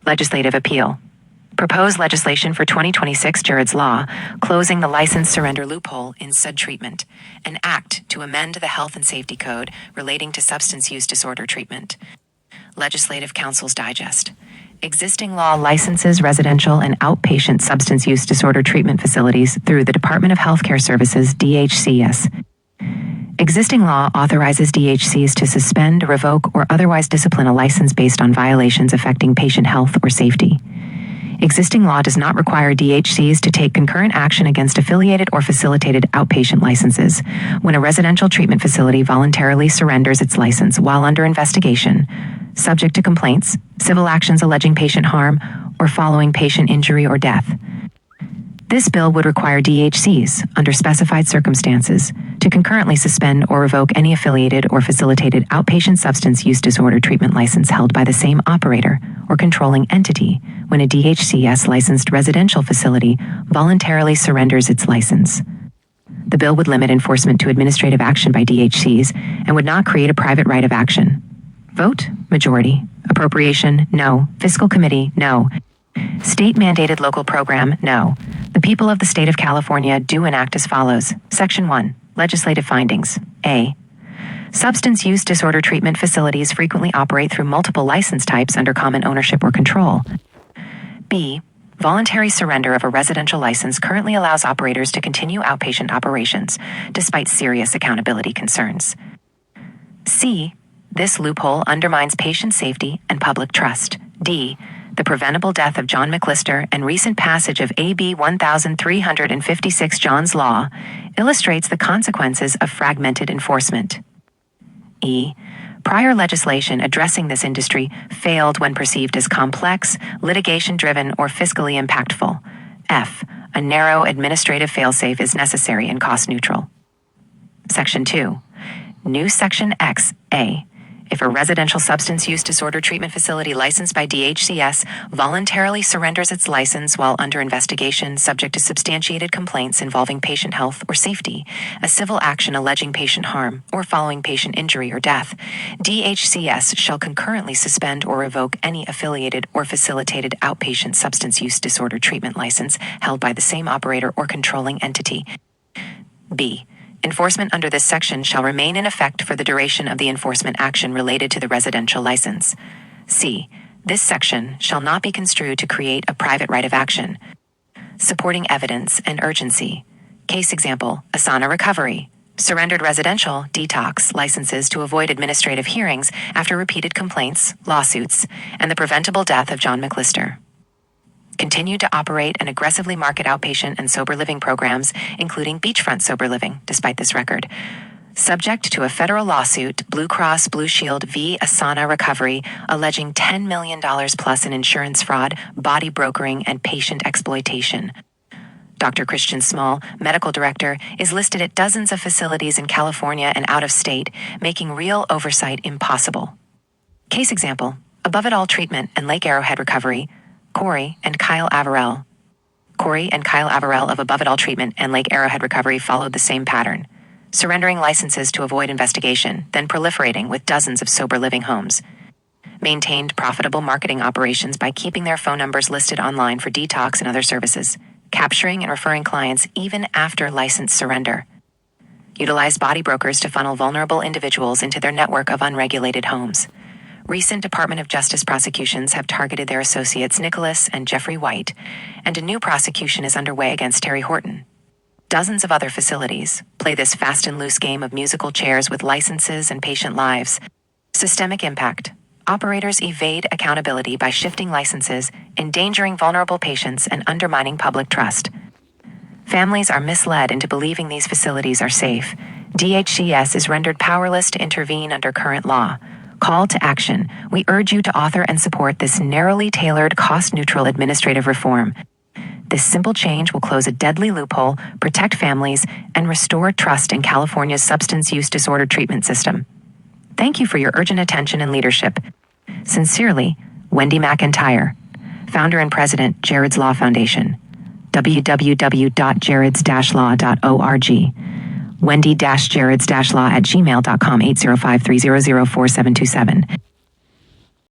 Legislative appeal. Proposed legislation for 2026 Jared's Law, closing the license surrender loophole in said treatment. An act to amend the Health and Safety Code relating to substance use disorder treatment. Legislative Council's Digest. Existing law licenses residential and outpatient substance use disorder treatment facilities through the Department of Healthcare Services, DHCS. Existing law authorizes DHCs to suspend, revoke, or otherwise discipline a license based on violations affecting patient health or safety. Existing law does not require DHCs to take concurrent action against affiliated or facilitated outpatient licenses when a residential treatment facility voluntarily surrenders its license while under investigation, subject to complaints, civil actions alleging patient harm, or following patient injury or death. This bill would require DHCs, under specified circumstances, to concurrently suspend or revoke any affiliated or facilitated outpatient substance use disorder treatment license held by the same operator or controlling entity when a DHCS licensed residential facility voluntarily surrenders its license. The bill would limit enforcement to administrative action by DHCs and would not create a private right of action. Vote, majority. Appropriation, no. Fiscal Committee, no. State-mandated local program, no. The people of the state of California do enact as follows. Section 1. Legislative findings. A. Substance use disorder treatment facilities frequently operate through multiple license types under common ownership or control. B. Voluntary surrender of a residential license currently allows operators to continue outpatient operations, despite serious accountability concerns. C. This loophole undermines patient safety and public trust. D. The preventable death of John McLister and recent passage of AB 1356 John's Law illustrates the consequences of fragmented enforcement. E. Prior legislation addressing this industry failed when perceived as complex, litigation-driven, or fiscally impactful. F. A narrow administrative failsafe is necessary and cost-neutral. Section 2. New Section X, A. If a residential substance use disorder treatment facility licensed by DHCS voluntarily surrenders its license while under investigation subject to substantiated complaints involving patient health or safety, a civil action alleging patient harm, or following patient injury or death, DHCS shall concurrently suspend or revoke any affiliated or facilitated outpatient substance use disorder treatment license held by the same operator or controlling entity. B. Enforcement under this section shall remain in effect for the duration of the enforcement action related to the residential license. C. This section shall not be construed to create a private right of action. Supporting evidence and urgency. Case example, Asana Recovery. Surrendered residential detox licenses to avoid administrative hearings after repeated complaints, lawsuits, and the preventable death of John McLister. Continue to operate and aggressively market outpatient and sober living programs, including beachfront sober living, despite this record. Subject to a federal lawsuit, Blue Cross Blue Shield v. Asana Recovery, alleging $10 million plus in insurance fraud, body brokering, and patient exploitation. Dr. Christian Small, medical director, is listed at dozens of facilities in California and out of state, making real oversight impossible. Case example, Above It All Treatment and Lake Arrowhead Recovery, Corey and Kyle Averell. Corey and Kyle Averell of Above It All Treatment and Lake Arrowhead Recovery followed the same pattern, surrendering licenses to avoid investigation, then proliferating with dozens of sober living homes. Maintained profitable marketing operations by keeping their phone numbers listed online for detox and other services, capturing and referring clients even after license surrender. Utilized body brokers to funnel vulnerable individuals into their network of unregulated homes. Recent Department of Justice prosecutions have targeted their associates Nicholas and Jeffrey White, and a new prosecution is underway against Terry Horton. Dozens of other facilities play this fast and loose game of musical chairs with licenses and patient lives. Systemic impact. Operators evade accountability by shifting licenses, endangering vulnerable patients, and undermining public trust. Families are misled into believing these facilities are safe. DHCS is rendered powerless to intervene under current law. Call to action. We urge you to author and support this narrowly tailored, cost-neutral administrative reform. This simple change will close a deadly loophole, protect families, and restore trust in California's substance use disorder treatment system. Thank you for your urgent attention and leadership. Sincerely, Wendy McIntyre, Founder and President, Jared's Law Foundation. www.jareds-law.org. Wendy-Jareds-law@gmail.com 805-300-4727.